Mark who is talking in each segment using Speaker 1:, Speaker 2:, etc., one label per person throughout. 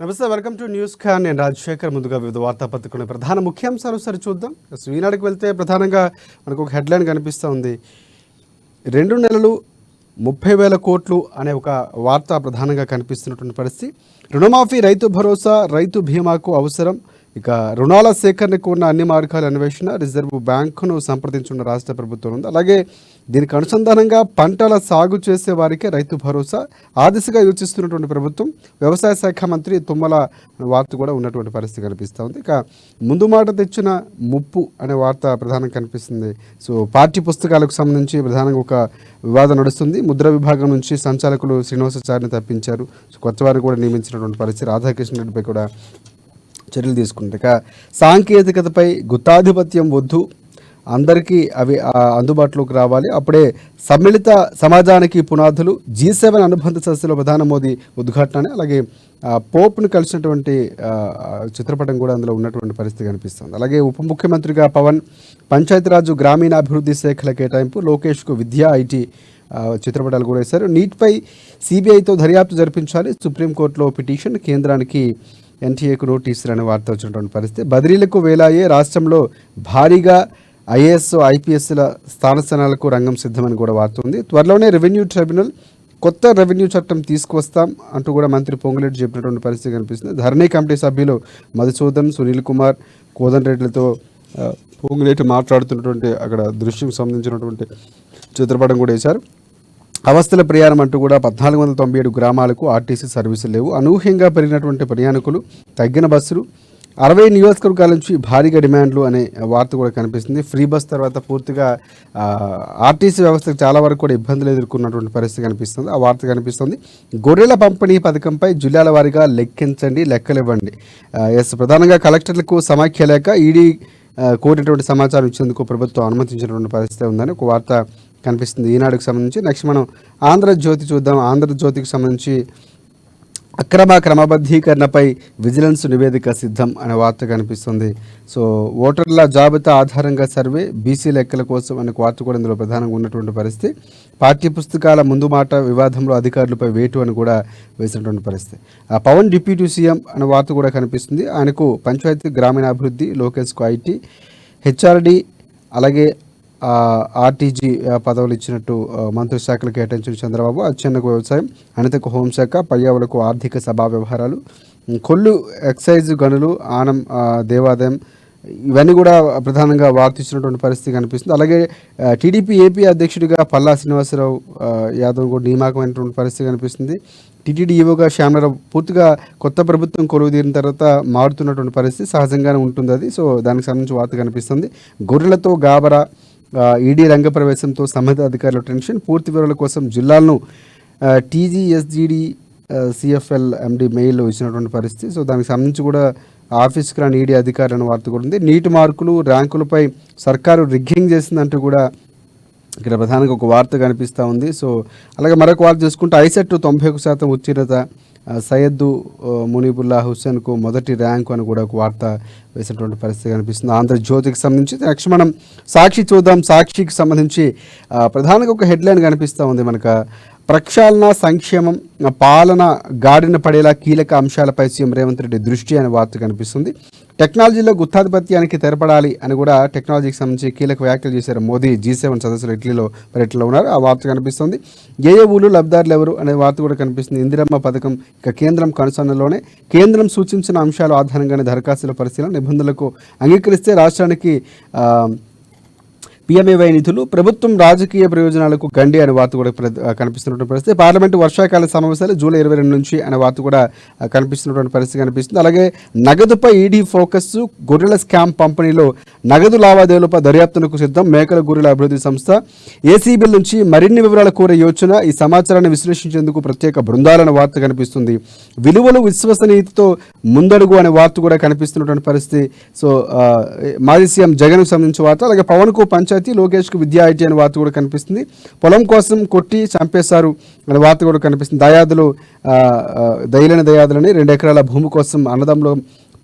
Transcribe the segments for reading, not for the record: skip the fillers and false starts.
Speaker 1: నమస్తే, welcome to news Khan. నేను రాజశేఖర్. ముందుగా వివిధ వార్తాపత్రికల ప్రధాన ముఖ్యాంశాలు సరి చూద్దాం. ఈనాడుకి వెళ్తే ప్రధానంగా మనకు ఒక హెడ్లైన్ కనిపిస్తూ ఉంది. 2 నెలలు 30,000 కోట్లు అనే ఒక వార్త ప్రధానంగా కనిపిస్తున్నటువంటి పరిస్థితి. రుణమాఫీ, రైతు భరోసా, రైతు బీమాకు అవసరం. ఇక రుణాల సేకరణకు ఉన్న అన్ని మార్గాల అన్వేషణ. రిజర్వ్ బ్యాంకును సంప్రదించున్న రాష్ట్ర ప్రభుత్వం ఉంది. అలాగే దీనికి అనుసంధానంగా పంటల సాగు చేసే వారికి రైతు భరోసా, ఆ దిశగా యోచిస్తున్నటువంటి ప్రభుత్వం. వ్యవసాయ శాఖ మంత్రి తుమ్మల వార్త కూడా ఉన్నటువంటి పరిస్థితి కనిపిస్తూ ఉంది. ఇక ముందు మాట తెచ్చిన ముప్పు అనే వార్త ప్రధానంగా కనిపిస్తుంది. సో పాఠ్య పుస్తకాలకు సంబంధించి ప్రధానంగా ఒక వివాదం నడుస్తుంది. ముద్ర విభాగం నుంచి సంచాలకులు శ్రీనివాసాచారిని తప్పించారు. సో కొత్త వారిని కూడా నియమించినటువంటి పరిస్థితి. రాధాకృష్ణ రెడ్డిపై కూడా చర్యలు తీసుకుంటారు. ఇక సాంకేతికతపై గుత్తాధిపత్యం వద్దు, అందరికీ అవి అందుబాటులోకి రావాలి, అప్పుడే సమ్మిళిత సమాజానికి పునాదులు. G7 అనుబంధ సదస్సులో ప్రధాని మోదీ ఉద్ఘాటన. అలాగే పోప్ను కలిసినటువంటి చిత్రపటం కూడా అందులో ఉన్నటువంటి పరిస్థితి కనిపిస్తుంది. అలాగే ఉప ముఖ్యమంత్రిగా పవన్, పంచాయతీరాజు గ్రామీణాభివృద్ధి శాఖల కేటాయింపు, లోకేష్కు విద్యా, IT చిత్రపటాలు కూడా వేశారు. నీట్పై CBIతో దర్యాప్తు జరిపించాలి, సుప్రీంకోర్టులో పిటిషన్, కేంద్రానికి NTA నోటీసులు అనే వార్త వచ్చినటువంటి పరిస్థితి. బదిలీలకు వేలాయే, రాష్ట్రంలో భారీగా IAS, IPSల స్థానాలకు రంగం సిద్ధమని కూడా వార్త ఉంది. త్వరలోనే రెవెన్యూ ట్రైబ్యునల్, కొత్త రెవెన్యూ చట్టం తీసుకువస్తాం అంటూ కూడా మంత్రి పొంగులేటి చెప్పినటువంటి పరిస్థితి కనిపిస్తుంది. ధరణి కమిటీ సభ్యులు మధుసూదన్, సునీల్ కుమార్, కోదన్ రెడ్డిలతో పొంగులేటి మాట్లాడుతున్నటువంటి అక్కడ దృశ్యం సంబంధించినటువంటి చిత్రపటం కూడా వేశారు. అవస్థల ప్రయాణం అంటూ కూడా 1497 గ్రామాలకు RTC సర్వీసులు లేవు. అనూహ్యంగా పెరిగినటువంటి ప్రయాణికులు, తగ్గిన బస్సులు, 60 నియోజకవర్గాల నుంచి భారీగా డిమాండ్లు అనే వార్త కూడా కనిపిస్తుంది. ఫ్రీ బస్ తర్వాత పూర్తిగా RTC వ్యవస్థకు చాలా వరకు కూడా ఇబ్బందులు ఎదుర్కొన్నటువంటి పరిస్థితి కనిపిస్తుంది. ఆ వార్త కనిపిస్తుంది. గొర్రెల పంపిణీ పథకంపై జిల్లాల వారీగా లెక్కించండి, లెక్కలివ్వండి. ప్రధానంగా కలెక్టర్లకు సమాఖ్య లేక ఈడీ కోరినటువంటి సమాచారం ఇచ్చేందుకు ప్రభుత్వం అనుమతించినటువంటి పరిస్థితి ఉందని ఒక వార్త కనిపిస్తుంది ఈనాడుకు సంబంధించి. నెక్స్ట్ మనం ఆంధ్రజ్యోతి చూద్దాం. ఆంధ్రజ్యోతికి సంబంధించి అక్రమ క్రమబద్ధీకరణపై విజిలెన్స్ నివేదిక సిద్ధం అనే వార్త కనిపిస్తుంది. సో ఓటర్ల జాబితా ఆధారంగా సర్వే, బీసీ లెక్కల కోసం అనే వార్త కూడా ఇందులో ప్రధానంగా ఉన్నటువంటి పరిస్థితి. పాఠ్య పుస్తకాల ముందు మాట వివాదంలో అధికారులపై వేటు అని కూడా వేసినటువంటి పరిస్థితి. పవన్ డిప్యూటీ సీఎం అనే వార్త కూడా కనిపిస్తుంది. ఆయనకు పంచాయతీ గ్రామీణాభివృద్ధి, లోకేష్కు IT, HRD అలాగే RTG పదవులు ఇచ్చినట్టు మంత్రి శాఖలు కేటాయించిన చంద్రబాబు. అచ్చెన్నకు వ్యవసాయం, అనితకు హోంశాఖ, పయ్యావులకు ఆర్థిక సభా వ్యవహారాలు, కొల్లు ఎక్సైజ్ గనులు, ఆనం దేవాదాయం, ఇవన్నీ కూడా ప్రధానంగా వార్త ఇచ్చినటువంటి పరిస్థితి కనిపిస్తుంది. అలాగే TDP AP అధ్యక్షుడిగా పల్లా శ్రీనివాసరావు యాదవ్ కూడా నియామకమైనటువంటి పరిస్థితి కనిపిస్తుంది. TTD ఈవోగా శ్యామరావు. పూర్తిగా కొత్త ప్రభుత్వం కొలువు తీరిన తర్వాత మారుతున్నటువంటి పరిస్థితి సహజంగానే ఉంటుంది అది. సో దానికి సంబంధించి వార్త కనిపిస్తుంది. గొర్రెలతో గాబరా, ఈడీ రంగప్రవేశంతో సంబంధిత అధికారుల టెన్షన్. పూర్తి వివరాల కోసం జిల్లాలను TGSGD CFL MD మెయిల్ ఇచ్చినటువంటి పరిస్థితి. సో దానికి సంబంధించి కూడా ఆఫీస్కి రాని ఈడీ అధికారులను వార్త కూడా ఉంది. నీటి మార్కులు, ర్యాంకులపై సర్కారు రిగ్గింగ్ చేసిందంటూ కూడా ఇక్కడ ప్రధానంగా ఒక వార్త కనిపిస్తూ ఉంది. సో అలాగే మరొక వార్త చూసుకుంటే ఐసెట్ 91% ఉత్తీర్ణత, సయ్యద్దు మునీబుల్లా హుస్సేన్కు మొదటి ర్యాంకు అని కూడా ఒక వార్త వేసినటువంటి పరిస్థితి కనిపిస్తుంది ఆంధ్రజ్యోతికి సంబంధించి. నెక్స్ట్ మనం సాక్షి చూద్దాం. సాక్షికి సంబంధించి ప్రధానంగా ఒక హెడ్లైన్ కనిపిస్తూ ఉంది మనకు. ప్రక్షాళన, సంక్షేమం, పాలన గాడిన పడేలా కీలక అంశాలపై సీఎం రేవంత్ రెడ్డి దృష్టి అనే వార్త కనిపిస్తుంది. టెక్నాలజీలో గుత్తాధిపత్యానికి తెరపడాలి అని కూడా టెక్నాలజీకి సంబంధించి కీలక వ్యాఖ్యలు చేశారు మోదీ. G7 సదస్సులు ఇటలీలో పర్యటనలో ఉన్నారు. ఆ వార్త కనిపిస్తుంది. ఊళ్ళు లబ్ధిదారులు ఎవరు అనే వార్త కూడా కనిపిస్తుంది. ఇందిరమ్మ పథకం ఇక కేంద్రం కనుసన్నలోనే. కేంద్రం సూచించిన అంశాల ఆధారంగానే దరఖాస్తుల పరిశీలన, నిబంధనలకు అంగీకరిస్తే రాష్ట్రానికి PMAY నిధులు, ప్రభుత్వం రాజకీయ ప్రయోజనాలకు గండి అనే వార్త కూడా కనిపిస్తున్నటువంటి పరిస్థితి. పార్లమెంటు వర్షాకాల సమావేశాలు జూలై 22 నుంచి అనే వార్త కూడా కనిపిస్తున్నటువంటి పరిస్థితి కనిపిస్తుంది. అలాగే నగదుపై ఈడీ ఫోకస్, గొర్రెల స్కామ్ పంపిణీలో నగదు లావాదేవీలపై దర్యాప్తునకు సిద్ధం. మేకల గొర్రెల అభివృద్ధి సంస్థ ACB నుంచి మరిన్ని వివరాల కోరే యోచన. ఈ సమాచారాన్ని విశ్లేషించేందుకు ప్రత్యేక బృందాలనే వార్త కనిపిస్తుంది. విలువలు, విశ్వసనీయతతో ముందడుగు అనే వార్త కూడా కనిపిస్తున్నటువంటి పరిస్థితి. సో మాజీ సీఎం జగన్కు సంబంధించిన వార్త. అలాగే పవన్కు పంచాయతీ, లోకేష్కు విద్యా, IT అనే వార్త కూడా కనిపిస్తుంది. పొలం కోసం కొట్టి చంపేశారు అనే వార్త కూడా కనిపిస్తుంది. దయలేని దయాదులని 2 ఎకరాల భూమి కోసం అన్నదమ్ములు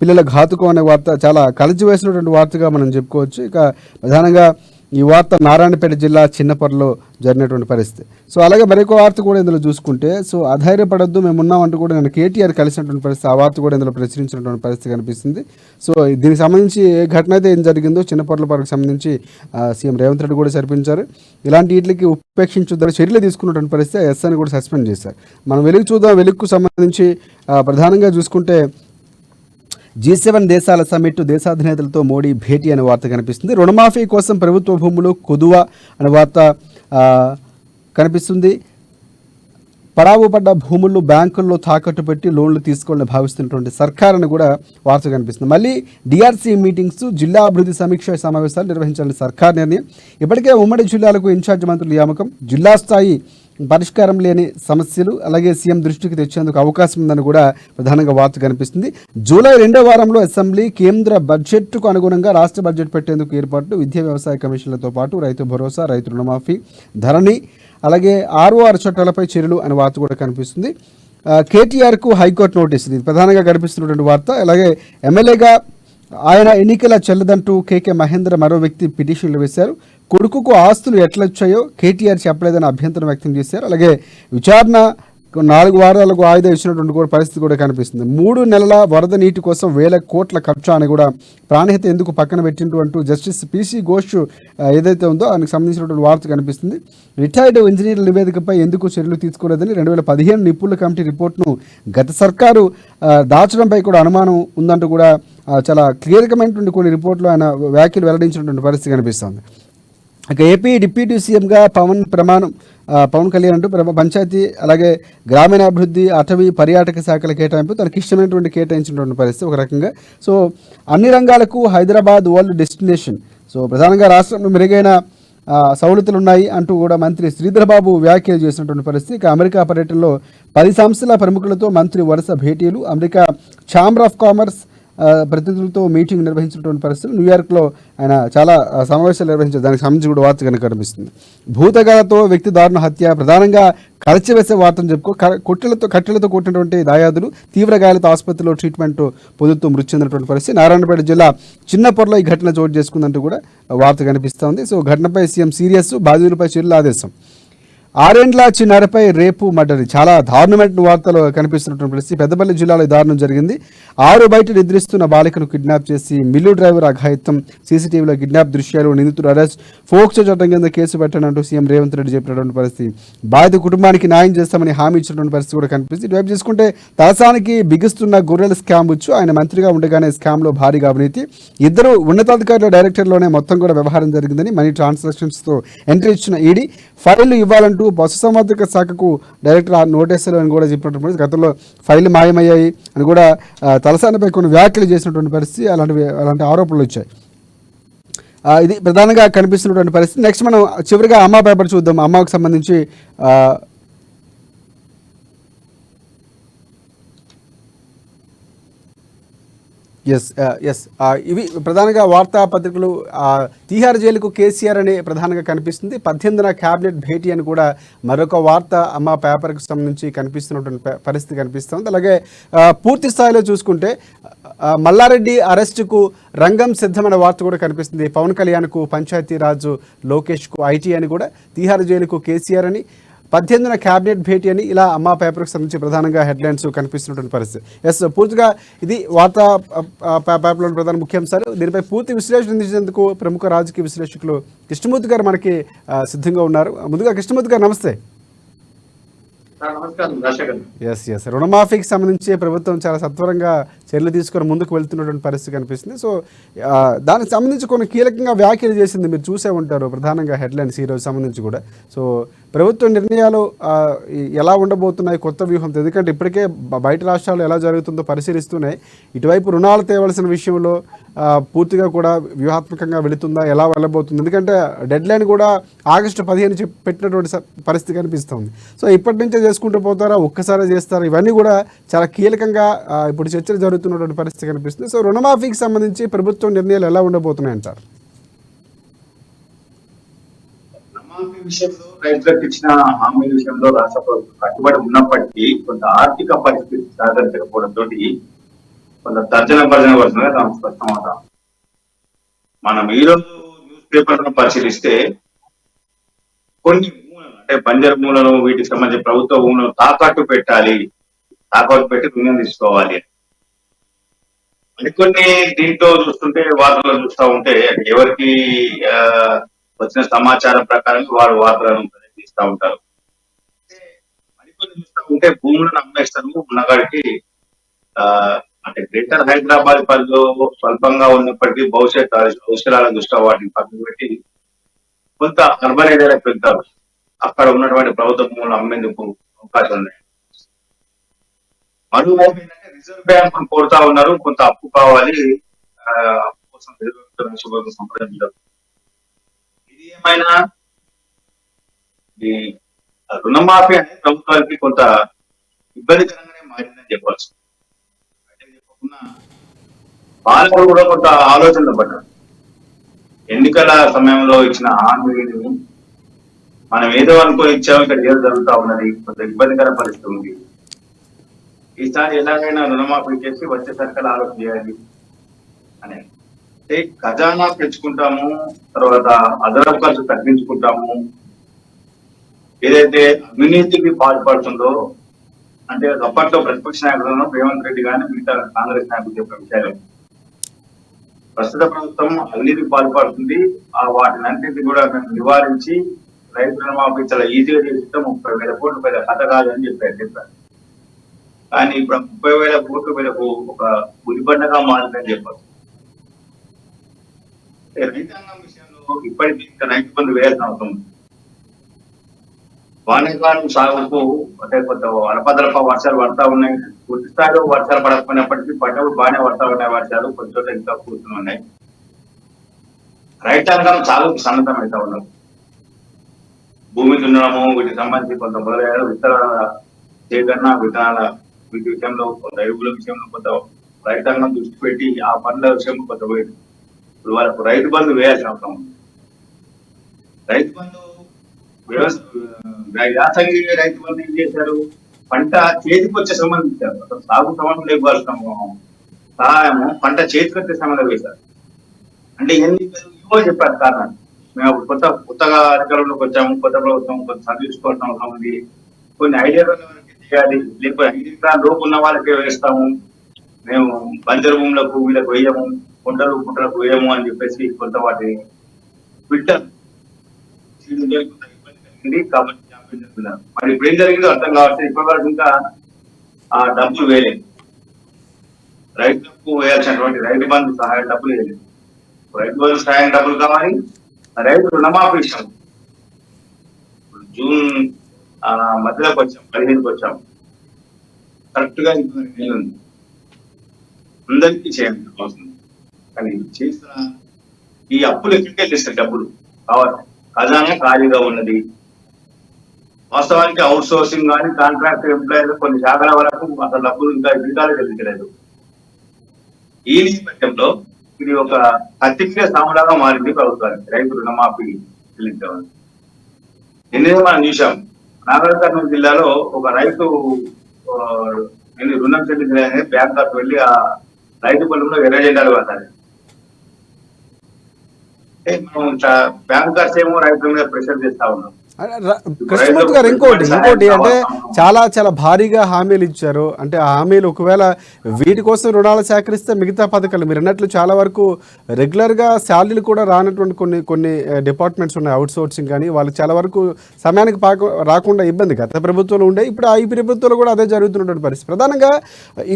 Speaker 1: పిల్లల ఘాతుకం అనే వార్త చాలా కలిసి వేసినటువంటి వార్తగా మనం చెప్పుకోవచ్చు. ఇక ప్రధానంగా ఈ వార్త నారాయణపేట జిల్లా చిన్నపొరలో జరిగినటువంటి పరిస్థితి. సో అలాగే మరొక వార్త కూడా ఇందులో చూసుకుంటే, సో అధైర్యపడద్దు మేము ఉన్నామంటూ కూడా నేను కేటీఆర్ కలిసినటువంటి పరిస్థితి, ఆ వార్త కూడా ఇందులో ప్రచురించినటువంటి పరిస్థితి కనిపిస్తుంది. సో దీనికి సంబంధించి ఏ ఘటన అయితే ఏం జరిగిందో చిన్నపొరల పార్కు సంబంధించి సీఎం రేవంత్ రెడ్డి కూడా జరిపించారు. ఇలాంటి వీటికి ఉపేక్షించుదని చర్యలు తీసుకున్నటువంటి పరిస్థితి ఎస్ఐని కూడా సస్పెండ్ చేశారు. మనం వెలుగు చూద్దాం. వెలుగుకు సంబంధించి ప్రధానంగా చూసుకుంటే G7 దేశాల సమ్మిట్, దేశాధినేతలతో మోడీ భేటీ అనే వార్త కనిపిస్తుంది. రుణమాఫీ కోసం ప్రభుత్వ భూములు కుదువ అనే వార్త కనిపిస్తుంది. పడావు పడ్డ భూములు బ్యాంకుల్లో తాకట్టు పెట్టి లోన్లు తీసుకోవాలని భావిస్తున్నటువంటి సర్కార్ అని కూడా వార్త కనిపిస్తుంది. మళ్ళీ డిఆర్సీ మీటింగ్స్, జిల్లా అభివృద్ధి సమీక్ష సమావేశాలు నిర్వహించాలని సర్కార్ నిర్ణయం. ఇప్పటికే ఉమ్మడి జిల్లాలకు ఇన్ఛార్జ్ మంత్రుల నియామకం, జిల్లా స్థాయి పరిష్కారం లేని సమస్యలు అలాగే సీఎం దృష్టికి తెచ్చేందుకు అవకాశం ఉందని కూడా ప్రధానంగా వార్త కనిపిస్తుంది. జూలై 2వ వారంలో అసెంబ్లీ, కేంద్ర బడ్జెట్కు అనుగుణంగా రాష్ట్ర బడ్జెట్ పెట్టేందుకు ఏర్పాట్లు, విద్యా వ్యవసాయ కమిషన్లతో పాటు రైతు భరోసా, రైతు రుణమాఫీ, ధరణి అలాగే ROR చట్టాలపై చర్యలు అనే వార్త కూడా కనిపిస్తుంది. కేటీఆర్కు హైకోర్టు నోటీసులు, ఇది ప్రధానంగా కనిపిస్తున్నటువంటి వార్త. అలాగే ఎమ్మెల్యేగా ఆయన ఎన్నికల చెల్లదంటూ కేకే మహేంద్ర మరో వ్యక్తి పిటిషన్లు వేశారు. కొడుకుకు ఆస్తులు ఎట్లొచ్చాయో కేటీఆర్ చెప్పలేదని అభ్యంతరం వ్యక్తం చేశారు. అలాగే విచారణ 4 వారాలకు వాయిదా ఇచ్చినటువంటి కూడా పరిస్థితి కూడా కనిపిస్తుంది. 3 నెలల వరద నీటి కోసం 1000 కోట్ల ఖర్చు అని కూడా ప్రాణహిత ఎందుకు పక్కన పెట్టింటూ అంటూ జస్టిస్ PC ఘోష్ ఏదైతే ఉందో దానికి సంబంధించినటువంటి వార్త కనిపిస్తుంది. రిటైర్డ్ ఇంజనీర్ల నివేదికపై ఎందుకు చర్యలు తీసుకోలేదని 2015 నిపుణుల కమిటీ రిపోర్ట్ను గత సర్కారు దాచడంపై కూడా అనుమానం ఉందంటూ కూడా చాలా క్లియర్మైనటువంటి కొన్ని రిపోర్ట్లు ఆయన వ్యాఖ్యలు వెల్లడించినటువంటి పరిస్థితి కనిపిస్తుంది. ఇక ఏపీ డిప్యూటీ సీఎంగా పవన్ కళ్యాణ్ అంటూ పంచాయతీ అలాగే గ్రామీణాభివృద్ధి, అటవీ, పర్యాటక శాఖల కేటాయింపు తనకి ఇష్టమైనటువంటి కేటాయించినటువంటి పరిస్థితి ఒక రకంగా. సో అన్ని రంగాలకు హైదరాబాద్ వరల్డ్ డెస్టినేషన్. సో ప్రధానంగా రాష్ట్రంలో మెరుగైన సౌలతులు ఉన్నాయి అంటూ కూడా మంత్రి శ్రీధర్బాబు వ్యాఖ్యలు చేసినటువంటి పరిస్థితి. ఇక అమెరికా పర్యటనలో 10 సంస్థల ప్రముఖులతో మంత్రి వరుస భేటీలు, అమెరికా ఛాంబర్ ఆఫ్ కామర్స్ ప్రతినిధులతో మీటింగ్ నిర్వహించినటువంటి పరిస్థితులు. న్యూయార్క్లో ఆయన చాలా సమావేశాలు నిర్వహించారు. దానికి సంబంధించి కూడా వార్త కనుక కనిపిస్తుంది. భూతగాలతో వ్యక్తి దారుణ హత్య, ప్రధానంగా కలిచివేసే వార్తను చెప్పుకో కట్టెలతో కొట్టినటువంటి దాయాదులు, తీవ్ర గాయాలతో ఆసుపత్రిలో ట్రీట్మెంట్ పొందుతూ మృతి చెందినటువంటి పరిస్థితి. నారాయణపేట జిల్లా చిన్నపొరలో ఈ ఘటన చోటు చేసుకుందంటూ కూడా వార్త కనిపిస్తోంది. సో ఘటనపై సీఎం సీరియస్, బాధితులపై చర్యల ఆదేశం. 6 ఏండ్ల చిన్నారిపై రేపు మర్డర్, చాలా దారుణమైన వార్తలు కనిపిస్తున్నటువంటి పరిస్థితి. పెద్దపల్లి జిల్లాలో దారుణం జరిగింది. 6 బయట నిద్రిస్తున్న బాలికను కిడ్నాప్ చేసి మిల్లు డ్రైవర్ అఘాయిత్యం, సీసీటీవీలో కిడ్నాప్ దృశ్యాలు, నిందితుడు అరెస్ట్, ఫోక్సో చట్టం కింద కేసు పెట్టనంటూ సీఎం రేవంత్ రెడ్డి చెప్పినటువంటి పరిస్థితి. బాధిత కుటుంబానికి న్యాయం చేస్తామని హామీ ఇచ్చినటువంటి పరిస్థితి కూడా కనిపిస్తుంది. ఇటువైపు చూసుకుంటే తలసానికి బిగిస్తున్న గొర్రెల స్కామ్ వచ్చు. ఆయన మంత్రిగా ఉండగానే స్కామ్లో భారీగా అవినీతి, 2 ఉన్నతాధికారుల డైరెక్టర్లోనే మొత్తం కూడా వ్యవహారం జరిగిందని మనీ ట్రాన్సాక్షన్స్తో ఎంట్రీ ఇచ్చిన ఈడీ ఫైళ్లు ఇవ్వాలంటూ పశుసంవర్ధక శాఖకు డైరెక్టర్ నోటీసులు అని కూడా చెప్పినటువంటి గతంలో ఫైళ్లు మాయమయ్యాయి అని కూడా తలసానిపై కొన్ని వ్యాఖ్యలు చేసినటువంటి పరిస్థితి, అలాంటి ఆరోపణలు వచ్చాయి. ఇది ప్రధానంగా కనిపిస్తున్నటువంటి పరిస్థితి. నెక్స్ట్ మనం చివరిగా అమ్మా పేపర్ చూద్దాం. అమ్మకు సంబంధించి ఇవి ప్రధానంగా వార్తాపత్రికలు. తీహార్ జైలుకు కేసీఆర్ అనే ప్రధానంగా కనిపిస్తుంది. 18న క్యాబినెట్ భేటీ అని కూడా మరొక వార్త అమ్మ పేపర్కి సంబంధించి కనిపిస్తున్నటువంటి పరిస్థితి కనిపిస్తుంది. అలాగే పూర్తి స్థాయిలో చూసుకుంటే మల్లారెడ్డి అరెస్టుకు రంగం సిద్ధమైన వార్త కూడా కనిపిస్తుంది. పవన్ కళ్యాణ్కు పంచాయతీరాజు, లోకేష్కు IT అని కూడా, తీహార్ జైలుకు కేసీఆర్ అని, 18న క్యాబినెట్ భేటీ అని ఇలా అమ్మా పేపర్కి సంబంధించి ప్రధానంగా హెడ్లైన్స్ కనిపిస్తున్నటువంటి పరిస్థితి. పూర్తిగా ఇది వార్తా పేపర్లోని ప్రధాన ముఖ్యాంశాలు. దీనిపై పూర్తి విశ్లేషణ అందించేందుకు ప్రముఖ రాజకీయ విశ్లేషకులు కృష్ణమూర్తి గారు మనకి సిద్ధంగా ఉన్నారు. ముందుగా కృష్ణమూర్తి గారు నమస్తే. ఎస్ రుణమాఫీకి సంబంధించి ప్రభుత్వం చాలా సత్వరంగా చర్యలు తీసుకొని ముందుకు వెళ్తున్నటువంటి పరిస్థితి కనిపిస్తుంది. సో దానికి సంబంధించి కొన్ని కీలకంగా వ్యాఖ్యలు చేసింది, మీరు చూసే ఉంటారు ప్రధానంగా హెడ్లైన్స్ ఈరోజు సంబంధించి కూడా. సో ప్రభుత్వ నిర్ణయాలు ఎలా ఉండబోతున్నాయి కొత్త వ్యూహంతో, ఎందుకంటే ఇప్పటికే బయట రాష్ట్రాలు ఎలా జరుగుతుందో పరిశీలిస్తూనే ఇటువైపు రుణాలు తేవలసిన విషయంలో పూర్తిగా కూడా వ్యూహాత్మకంగా వెళుతుందా, ఎలా వెళ్ళబోతుంది, ఎందుకంటే డెడ్ లైన్ కూడా ఆగస్టు 15 పెట్టినటువంటి పరిస్థితి కనిపిస్తుంది. సో ఇప్పటి నుంచే చేసుకుంటూ పోతారా, ఒక్కసారి చేస్తారా, ఇవన్నీ కూడా చాలా కీలకంగా ఇప్పుడు చర్చలు జరుగుతున్నటువంటి పరిస్థితి కనిపిస్తుంది. సో రుణమాఫీకి సంబంధించి ప్రభుత్వం నిర్ణయాలు ఎలా ఉండబోతున్నాయి అంటారు?
Speaker 2: రుణమాఫీ విషయంలో రైతులకు ఇచ్చిన హామీ విషయంలో రాష్ట్ర ప్రభుత్వం కట్టుబడి ఉన్నప్పటికీ కొంత ఆర్థిక పరిస్థితి సహకరించకపోవడంతో కొంత తర్జన భర్జన వస్తుందిగా స్పష్టమవుతాం. మనం ఈరోజు న్యూస్ పేపర్లను పరిశీలిస్తే కొన్ని భూములను అంటే బంజరు భూములను వీటికి సంబంధించిన ప్రభుత్వ భూములను తాకట్టు పెట్టాలి, తాకట్టు పెట్టి రుణం తీసుకోవాలి. మరికొన్ని దీంట్లో చూస్తుంటే వార్తలు చూస్తూ ఉంటే ఎవరికి ఆ, వచ్చిన సమాచారం ప్రకారం వారు వార్తలను ప్రదర్శిస్తూ ఉంటారు. మరికొన్ని చూస్తూ ఉంటే భూములను అమ్మేస్తారు ఉన్నగాడికి. ఆ అంటే గ్రేటర్ హైదరాబాద్ పరిధిలో స్వల్పంగా ఉన్నప్పటికీ భవిష్యత్ అవసరాల దృష్ట్యా వాటిని పక్కన పెట్టి కొంత అర్బన్ ఏరియాలకు వెళ్తారు. అక్కడ ఉన్నటువంటి ప్రభుత్వ భూములు అమ్మేందుకు అవకాశం ఉన్నాయి. మరోవైపు ఏంటంటే రిజర్వ్ బ్యాంక్ కోరుతా ఉన్నారు, కొంత అప్పు కావాలి, అప్పు కోసం రిజర్వ్ బ్యాంక్ సంప్రదించారు. ఇది ఏమైనా ఈ రుణమాఫీ అనేది ప్రభుత్వానికి కొంత ఇబ్బందికరంగానే మారిందని చెప్పవచ్చు. అంటే చెప్పకుండా పాలకులు కూడా కొంత ఆలోచనలు పడ్డారు. ఎన్నికల సమయంలో ఇచ్చిన హామీని మనం ఏదో అనుకో ఇచ్చాము, ఇక్కడ ఏదో జరుగుతా ఉన్నది, కొంత ఇబ్బందికర పరిస్థితి ఉంది. ఈసారి ఎలాగైనా రుణమాఫీ చేసి వచ్చేసరికి ఆలోచన చేయాలి అని. అంటే ఖజానా పెంచుకుంటాము, తర్వాత అదనపు ఖర్చు తగ్గించుకుంటాము. ఏదైతే అవినీతికి పాల్పడుతుందో అంటే అప్పట్లో ప్రతిపక్ష నాయకులను రేవంత్ రెడ్డి కానీ మిగతా కాంగ్రెస్ నాయకులు చెప్పే విషయాలు, ప్రస్తుత ప్రభుత్వం అవినీతికి పాల్పడుతుంది, ఆ వాటిని అన్నింటినీ కూడా మేము నివారించి రైతు రుణమాఫీ చాలా ఈజీగా చేస్తే 30,000 కోట్లు పెద్ద కథ కాదని చెప్పారు. కానీ ఇప్పుడు 30,000 కోట్లు వీళ్ళకు ఒక ఉలిబండగా మారిందని చెప్పచ్చు. రైతాంగం విషయంలో ఇప్పటికీ రైతు బంధు వేయాల్సిన అవసరం ఉంది. వానాకాలం సాగుకు అంటే కొంత అడపదలప వర్షాలు పడతా ఉన్నాయి. పూర్తి స్థాయిలో వర్షాలు పడకపోయినప్పటికీ పడ్డప్పుడు బాగానే పడతా ఉన్నాయి వర్షాలు, కొంచెం చోట్ల ఇంకా కూర్చుని ఉన్నాయి. రైతాంగం సాగుకు సన్నద్ధమవుతా ఉన్నారు. భూమి దున్నడము వీటికి సంబంధించి కొంత మొదలయ్యారు. విత్తనాల సేకరణ, విత్తనాల వీటి విషయంలో కొంత ఎరువుల విషయంలో కొంత రైతాంగం దృష్టి పెట్టి ఆ పనుల విషయంలో కొంత పోయింది. ఇప్పుడు వాళ్ళకు రైతు బంధు వేయాల్సిన అవసరం ఉంది. రైతు బంధు యాసంగి రైతు బంధు ఏం చేశారు, పంట చేతికి వచ్చే సంబంధించారు. అసలు సాగు సంబంధం లేకపోవాల్సిన సహాయము పంట చేతికి వచ్చే సంబంధం వేశారు. అంటే ఎన్నికలు ఇవో చెప్పారు కారణం. మేము కొత్తగా అధికారంలోకి వచ్చాము, కొత్త ప్రభుత్వం కొంత సరిచూసుకోవాల్సిన అవసరం ఉంది, కొన్ని ఐడియాలు చేయాలి, లేకపోతే 5 ఎకరాల లోపు ఉన్న వాళ్ళకే వేస్తాము, మేము బంజరు భూములకు వీళ్ళకు వేయము, గుంటలకు వేయము అని చెప్పేసి కొంత వాటిని ట్విట్టర్ కొంత ఇబ్బంది కలిగింది. కాబట్టి చెప్తున్నారు. మరి ఇప్పుడు ఏం జరిగిందో అర్థం కావచ్చు. ఇప్పటి వరకు ఇంకా ఆ డబ్బులు వేయలేదు, రైతులకు వేయాల్సినటువంటి రైతు బంధు సహాయ డబ్బులు వేయలేదు. రైతు బంధు సహాయం డబ్బులు కావాలి. రైతు రుణమాఫీ విషయం జూన్ మధ్యలోకి వచ్చాం, 15కి వచ్చాం. కరెక్ట్ గా 20 నెలలు ఉంది. అందరికీ చేయాల్సిన అవసరం. కానీ చేసిన ఈ అప్పులు ఎక్కడికి వెళ్ళిస్తాయి డబ్బులు కావాలి. ఖజానా ఖాళీగా ఉన్నది. వాస్తవానికి అవుట్ సోర్సింగ్ కానీ కాంట్రాక్ట్ ఎంప్లాయీస్ కొన్ని శాఖల వరకు అసలు డబ్బులు ఇంకా జీతాలు చెల్లించలేదు. ఈ నేపథ్యంలో ఇది ఒక కత్తిమీద సాములాగా మారింది ప్రభుత్వానికి రైతు రుణమాఫీ చెల్లించడం. నిన్నే మనం చూసాం, నాగర్ కర్నూలు జిల్లాలో ఒక రైతు రుణం చెల్లించలేదని బ్యాంకర్కి వెళ్ళి ఆ రైతు పొలంలో ఎర్ర జెండాలు పడతారు. మనం బ్యాంకర్స్ ఏమో రైతుల మీద ప్రెషర్ చేస్తా ఉన్నాం.
Speaker 1: కృష్ణమూర్తి గారు ఇంకోటి అంటే చాలా భారీగా హామీలు ఇచ్చారు. అంటే ఆ హామీలు ఒకవేళ వీటి కోసం రుణాలు సేకరిస్తే మిగతా పథకాలు మీరు అన్నట్లు చాలా వరకు రెగ్యులర్గా శాలరీలు కూడా రానటువంటి కొన్ని డిపార్ట్మెంట్స్ ఉన్నాయి, అవుట్ సోర్సింగ్ కానీ, వాళ్ళకి చాలా వరకు సమయానికి రాకుండా ఇబ్బంది గత ప్రభుత్వంలో ఉండే, ఇప్పుడు ఈ ప్రభుత్వంలో కూడా అదే జరుగుతున్నటువంటి పరిస్థితి. ప్రధానంగా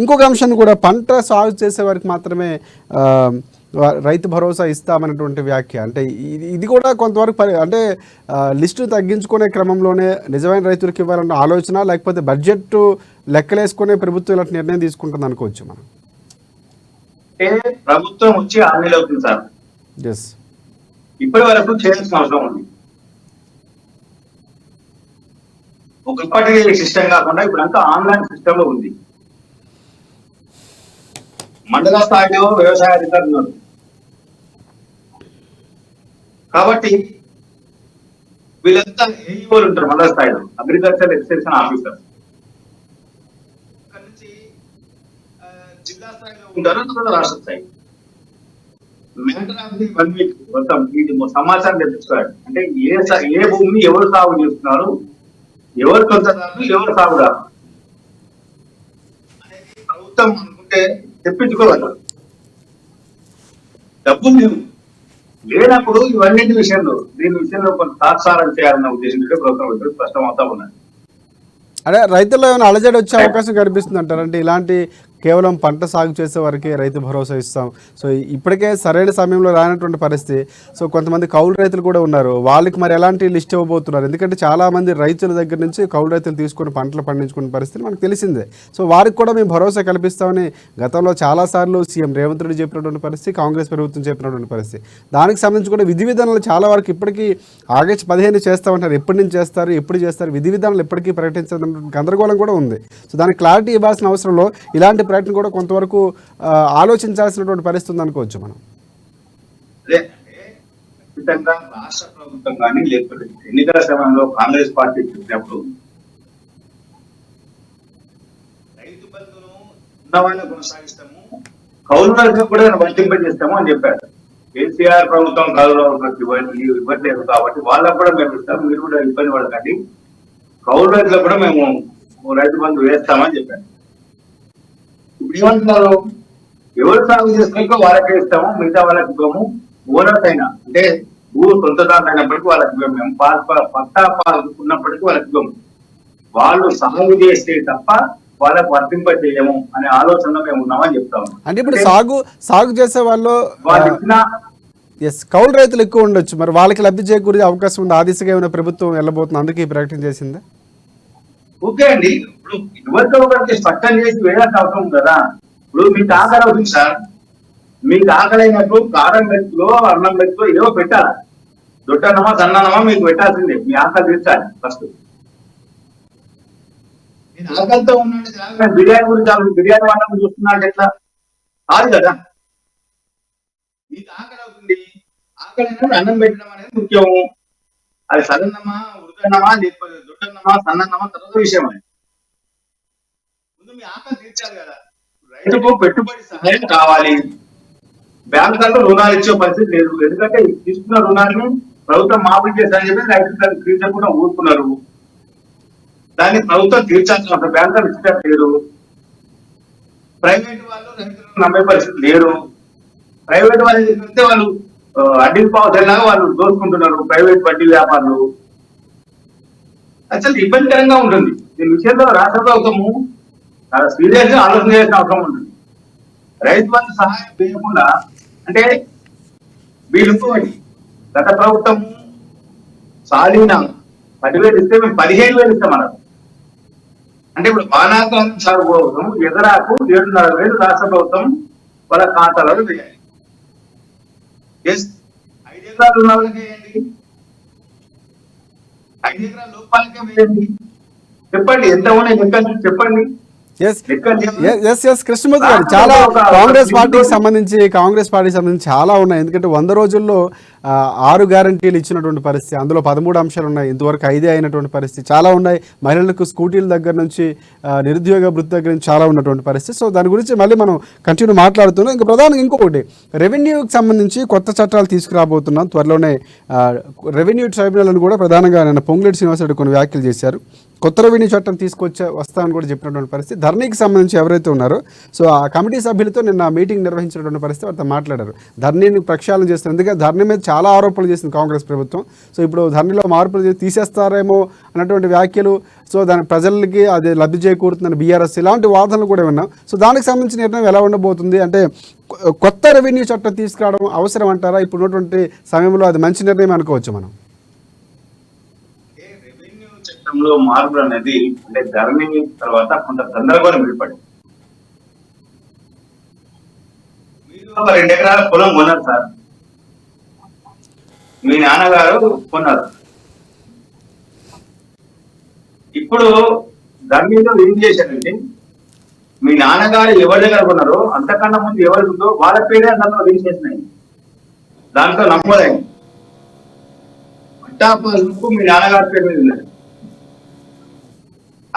Speaker 1: ఇంకొక అంశాన్ని కూడా పంట సాగు చేసే వారికి మాత్రమే రైతు భరోసా ఇస్తామనేటువంటి వ్యాఖ్య. అంటే ఇది కూడా కొంతవరకు అంటే లిస్టు తగ్గించుకునే క్రమంలోనే నిజమైన రైతులకు ఇవ్వాలన్న ఆలోచన, లేకపోతే బడ్జెట్ లెక్కలేసుకునే ప్రభుత్వం ఇలాంటి నిర్ణయం తీసుకుంటుంది అనుకోవచ్చు మనం.
Speaker 2: ప్రభుత్వం వచ్చి హామీలు అవుతుంది సార్, ఇప్పటి వరకు చేయాల్సిన అవసరం ఉంది. ఒకప్పటి సిస్టమ్ కాకుండా ఇప్పుడు అంతా ఆన్లైన్ సిస్టమ్ లో ఉంది. మండల స్థాయిలో వ్యవసాయ అధికారులు ఉన్నారు కాబట్టి వీళ్ళంతా ఏఈఓలు ఉంటారు. మండల స్థాయిలో అగ్రికల్చర్ ఎక్స్టెన్షన్ ఆఫీసర్, ఇక్కడ నుంచి జిల్లా స్థాయిలో ఉంటారు, తర్వాత రాష్ట్ర స్థాయి. మ్యాటర్ ఆఫ్ ది 1 వీక్ మొత్తం ఇది సమాచారం తెప్పించుకోవాలి. అంటే ఏ భూమిని ఎవరు సాగు చేస్తున్నారు, ఎవరు సొంతదారులు, ఎవరు సాగుదారు అనేది ప్రభుత్వం అనుకుంటే తెప్పించుకోవాలి. డబ్బులు లేనప్పుడు ఇవన్నింటి విషయంలో దీని విషయంలో కొంత తాత్సారం చేయాలన్న ఉద్దేశంతో ప్రభుత్వం స్పష్టం అవుతా ఉన్నది.
Speaker 1: అంటే రైతుల్లో ఏమైనా అలజడి వచ్చే అవకాశం కనిపిస్తుంది అంటారు? అంటే ఇలాంటి కేవలం పంట సాగు చేసే వరకే రైతు భరోసా ఇస్తాం, సో ఇప్పటికే సరైన సమయంలో రానటువంటి పరిస్థితి. సో కొంతమంది కౌలు రైతులు కూడా ఉన్నారు, వాళ్ళకి మరి ఎలాంటి లిస్ట్ ఇవ్వబోతున్నారు? ఎందుకంటే చాలామంది రైతుల దగ్గర నుంచి కౌలు రైతులు తీసుకుని పంటలు పండించుకునే పరిస్థితి మనకు తెలిసిందే. సో వారికి కూడా మేము భరోసా కల్పిస్తామని గతంలో చాలాసార్లు సీఎం రేవంత్ రెడ్డి చెప్పినటువంటి పరిస్థితి, కాంగ్రెస్ ప్రభుత్వం చెప్పినటువంటి పరిస్థితి. దానికి సంబంధించి కూడా విధి విధానాలు చాలా వరకు ఇప్పటికీ ఆగస్టు 15 చేస్తామంటారు. ఎప్పటి నుంచి చేస్తారు, ఎప్పుడు చేస్తారు, విధి విధానాలు ఎప్పటికీ ప్రకటించడం గందరగోళం కూడా ఉంది. సో దానికి క్లారిటీ ఇవ్వాల్సిన అవసరంలో ఇలాంటి ప్రకటన కూడా కొంతవరకు ఆలోచించాల్సినటువంటి పరిస్థితి ఉంది అనుకోవచ్చు మనం.
Speaker 2: ఖచ్చితంగా రాష్ట్ర ప్రభుత్వం కానీ లేకపోతే ఎన్నికల సమయంలో కాంగ్రెస్ పార్టీ చెప్పినప్పుడు రైతు బంధును ఉన్నవాళ్ళ కొనసాగిస్తాము, కౌలు రైతులకు కూడా వర్తింపజేస్తాము అని చెప్పారు. కేసీఆర్ ప్రభుత్వం కౌలు రైతులకు ఇవ్వట్లేదు కాబట్టి వాళ్ళకు కూడా మేము ఇస్తాం, మీరు కూడా ఇబ్బంది పడకండి, కౌలు రైతులకు కూడా మేము రైతు బంధు వేస్తామని చెప్పారు. ఇప్పుడు ఏమంటున్నారు, ఎవరు సాగు చేసుకుంటే వాళ్ళకే ఇస్తాము, మిగతా వాళ్ళకి ఇవ్వము. ఓనర్స్ అయినా అంటే భూ సొంతదారులు అయినప్పటికీ వాళ్ళకి ఇవ్వము, మేము పట్టా ఉన్నప్పటికీ వాళ్ళకి ఇవ్వము. వాళ్ళు సాగు చేస్తే తప్ప వాళ్ళకు వర్తింప చేయము అనే ఆలోచనలో మేము ఉన్నామని చెప్తాము.
Speaker 1: అంటే ఇప్పుడు సాగు చేసే వాళ్ళు కౌలు రైతులు ఎక్కువ ఉండొచ్చు, మరి వాళ్ళకి లబ్ధి చేకూరే అవకాశం ఉంది. ఆ దిశగా ఏమైనా ప్రభుత్వం వెళ్ళబోతుంది, అందుకే ఈ ప్రకటన చేసిందా?
Speaker 2: ఓకే అండి, ఇప్పుడు ఎవరితో ఒకరికి స్పష్టం చేసి వేయాల్సిన అవసరం కదా. ఇప్పుడు మీకు ఆకలి అవుతుంది సార్, మీకు ఆకలి అయినప్పుడు కారం మెతుకులో అన్నం మెతుకులో ఏవో పెట్టాలి, దొడ్డన్నమా సన్నమా మీకు పెట్టాల్సిందే, మీ ఆకలి తీర్చాలి. ఫస్ట్ నేను ఆకలితో ఉన్నాను, బిర్యానీ గురించి బిర్యానీ వంటలు చూస్తున్నా అంటే ఎట్లా కాదు కదా. మీకు ఆకలి అవుతుంది, ఆకలి అయినప్పుడు అన్నం పెట్టడం అనేది ముఖ్యము. అది సన్నమా ఉడకన్నమా లేకపోతే దొడ్డన్నమా సన్నన్నమా తర్వాత విషయం. అది ముందు మీ ఆకలి తీర్చాలి కదా. రైతుకు పెట్టుబడి సహాయం కావాలి, బ్యాంకులలో రుణాలు ఇచ్చే పరిస్థితి లేదు. ఎందుకంటే తీసుకున్న రుణాలను ప్రభుత్వం మాఫీ చేశారని చెప్పి రైతులు తీర్చకుండా ఊరుకున్నారు. దాన్ని ప్రభుత్వం తీర్చాల్సిన బ్యాంకులు ఇచ్చట్లేదు. ప్రైవేట్ వాళ్ళు రైతులను నమ్మే పరిస్థితి లేరు. ప్రైవేట్ వాళ్ళు ఏంటంటే వాళ్ళు అడ్డీ పావులాగా వాళ్ళు దోచుకుంటున్నారు, ప్రైవేట్ వడ్డీ వ్యాపారులు. అసలు ఇబ్బందికరంగా ఉంటుంది. దీని విషయంలో రాష్ట్ర ప్రభుత్వము చాలా సీరియస్ గా ఆలోచన చేయాల్సిన అవసరం ఉంటుంది. రైతు బంధు సహాయం చేయకుండా అంటే వీళ్ళు గత ప్రభుత్వం సాలీన 10,000 ఇస్తే మేము 15,000 ఇస్తాం అన్నారు. అంటే ఇప్పుడు వానాకాలం సాగు కోసం ఎకరాకు 7,500 రాష్ట్ర ప్రభుత్వం వాళ్ళ ఖాతాలో వేయాలి. 5 ఎకరాలు ఉన్న వాళ్ళకే వేయండి, 5 ఎకరాల లోపాలకే వేయండి. చెప్పండి ఎంత ఉన్నాయి లెక్కలు చెప్పండి.
Speaker 1: కృష్ణమూర్తి గారు, చాలా కాంగ్రెస్ పార్టీకి సంబంధించి చాలా ఉన్నాయి. ఎందుకంటే 100 రోజుల్లో 6 గ్యారంటీలు ఇచ్చినటువంటి పరిస్థితి, అందులో 13 అంశాలు ఉన్నాయి, ఇంతవరకు 5 అయినటువంటి పరిస్థితి చాలా ఉన్నాయి. మహిళలకు స్కూటీల దగ్గర నుంచి నిరుద్యోగ వృత్తి దగ్గర నుంచి చాలా ఉన్నటువంటి పరిస్థితి. సో దాని గురించి మళ్ళీ మనం కంటిన్యూ మాట్లాడుతున్నాం. ఇంకా ప్రధానంగా ఇంకొకటి, రెవెన్యూకి సంబంధించి కొత్త చట్టాలు తీసుకురాబోతున్నాం త్వరలోనే. రెవెన్యూ ట్రైబ్యునల్ కూడా ప్రధానంగా నిన్న పొంగులేటి శ్రీనివాసరెడ్డి కొన్ని వ్యాఖ్యలు చేశారు. కొత్త రెవెన్యూ చట్టం వస్తామని కూడా చెప్పినటువంటి పరిస్థితి. ధరణికి సంబంధించి ఎవరైతే ఉన్నారో సో ఆ కమిటీ సభ్యులతో నిన్న మీటింగ్ నిర్వహించినటువంటి పరిస్థితి, వారితో మాట్లాడారు. ధరణిని ప్రక్షాళన చేస్తారు, ఎందుకంటే ధరణి మీద చాలా ఆరోపణలు చేసింది కాంగ్రెస్ ప్రభుత్వం. సో ఇప్పుడు ధరణిలో మార్పులు తీసేస్తారేమో అన్నటువంటి వ్యాఖ్యలు, సో దాని ప్రజలకి అది లబ్ధి చేకూరుతుందని బీఆర్ఎస్ ఇలాంటి వాదనలు కూడా విన్నాం. సో దానికి సంబంధించిన నిర్ణయం ఎలా ఉండబోతుంది? అంటే కొత్త రెవెన్యూ చట్టం తీసుకురావడం అవసరం అంటారా? ఇప్పుడు ఉన్నటువంటి సమయంలో అది మంచి నిర్ణయం అనుకోవచ్చు మనం.
Speaker 2: చట్టంలో మార్పులు అనేది అంటే ధరణి తర్వాత కొంత గందరగోళం ఏర్పడింది. మీరు ఒక 2 ఎకరాల పొలం కొన్నారు సార్, మీ నాన్నగారు కొన్నారు. ఇప్పుడు ధరణిలో ఏం చేశారంటే మీ నాన్నగారు ఎవరి దగ్గర కొన్నారో అంతకన్నా ముందు ఎవరికి ఉందో వాళ్ళ పేరే దాంట్లో రిజిస్ట్రేషన్ అయింది, దాంట్లో నమోదైంది. పట్టా పాస్బుక్ మీ నాన్నగారి పేరు మీద ఉన్నది,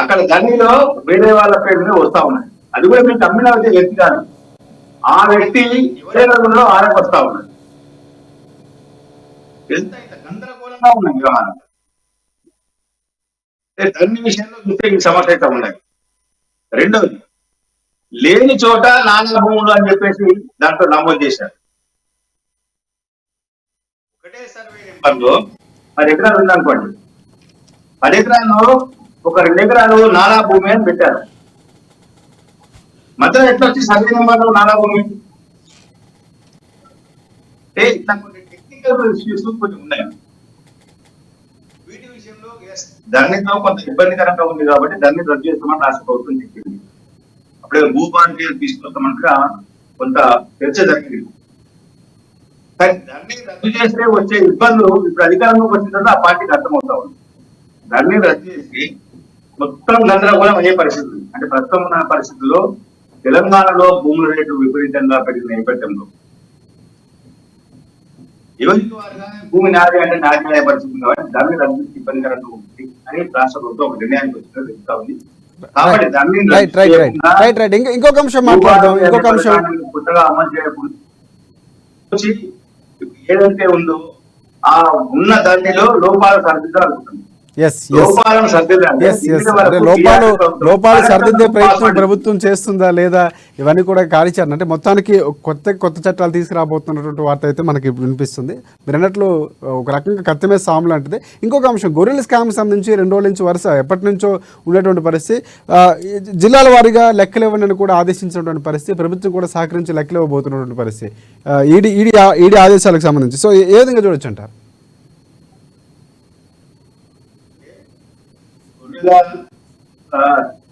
Speaker 2: అక్కడ ధరణిలో వేరే వాళ్ళ పేరు మీద వస్తా ఉన్నాయి. అది కూడా మీకు అమ్మిన వ్యక్తి కాదు, ఆ వ్యక్తి ఎవరైనా ఉన్నారో ఆరకు వస్తా ఉన్నారు. ఎంత ఇంత గందరగోళంగా ఉన్నాయి వ్యవహారం. ధరణి విషయంలో చూస్తే ఈ సమస్య అయితే ఉన్నాయి. రెండవది, లేని చోట నానా భూములు అని చెప్పేసి దాంట్లో నమోదు చేశారు. ఒకటే సర్వే నెంబర్లో 10 ఎకరాలు ఉందనుకోండి, 10 ఎకరాల్లో ఒక 2 ఎకరాలు నాలా భూమి అని పెట్టారు. మధ్యలో ఎట్లా వచ్చి సర్వే నెంబర్లో నాలా భూమి అంటే ఇట్లా కొన్ని టెక్నికల్ ఇష్యూస్ కొన్ని ఉన్నాయి. వీటి విషయంలో ధరణితో కొంత ఇబ్బందికరంగా ఉంది కాబట్టి దాన్ని రద్దు చేస్తామని రాష్ట్ర ప్రభుత్వం చెప్పింది. అప్పుడే భూభారతీయ తీసుకొస్తామంటగా కొంత చర్చ జరిగింది. కానీ దాన్ని రద్దు చేస్తే వచ్చే ఇబ్బందులు ఇప్పుడు అధికారంలోకి వచ్చిన తర్వాత ఆ పార్టీకి అర్థమవుతా ఉంది. దాన్ని రద్దు చేసి మొత్తం గందరగోళం అయ్యే పరిస్థితి. అంటే ప్రస్తుతం ఉన్న పరిస్థితుల్లో తెలంగాణలో భూముల రేట్లు విపరీతంగా పెరిగిన నేపథ్యంలో ఎవరికి వారుగా భూమి నాది అంటే నాది పరిస్థితి కాబట్టి దాన్ని రద్దు ఇబ్బందికరంగా ఉంటుంది అని రాష్ట్ర ప్రభుత్వం ఒక నిర్ణయానికి వచ్చినట్టు చెప్తా ఉంది. కాబట్టి దాన్ని
Speaker 1: ఇంకొక అంశం మాట్లాడదాం. ఇంకొక అంశం
Speaker 2: కొత్తగా అమలు చేయకుండా ఏదైతే ఉందో ఆ ఉన్న దానిలో లోపాలు సరిదిద్దాలనుకుంటుంది.
Speaker 1: లోపాలు సరిదిద్దే ప్రయత్నం ప్రభుత్వం చేస్తుందా లేదా ఇవన్నీ కూడా కార్యాచరణ అంటే మొత్తానికి కొత్త చట్టాలు తీసుకురాబోతున్నటువంటి వార్త అయితే మనకి వినిపిస్తుంది. మీరు అన్నట్లు ఒక రకంగా కత్తిమే సాము లాంటిది. ఇంకొక అంశం, గొర్రెల స్కామ్ సంబంధించి 2 రోజుల నుంచి వరుస ఎప్పటి నుంచో ఉండేటువంటి పరిస్థితి, జిల్లాల వారీగా లెక్కలు ఇవ్వండి కూడా ఆదేశించినటువంటి పరిస్థితి, ప్రభుత్వం కూడా సహకరించి లెక్కలు ఇవ్వబోతున్నటువంటి పరిస్థితి ఈడీ ఆదేశాలకు సంబంధించి. సో ఏ విధంగా చూడొచ్చు అంటారు?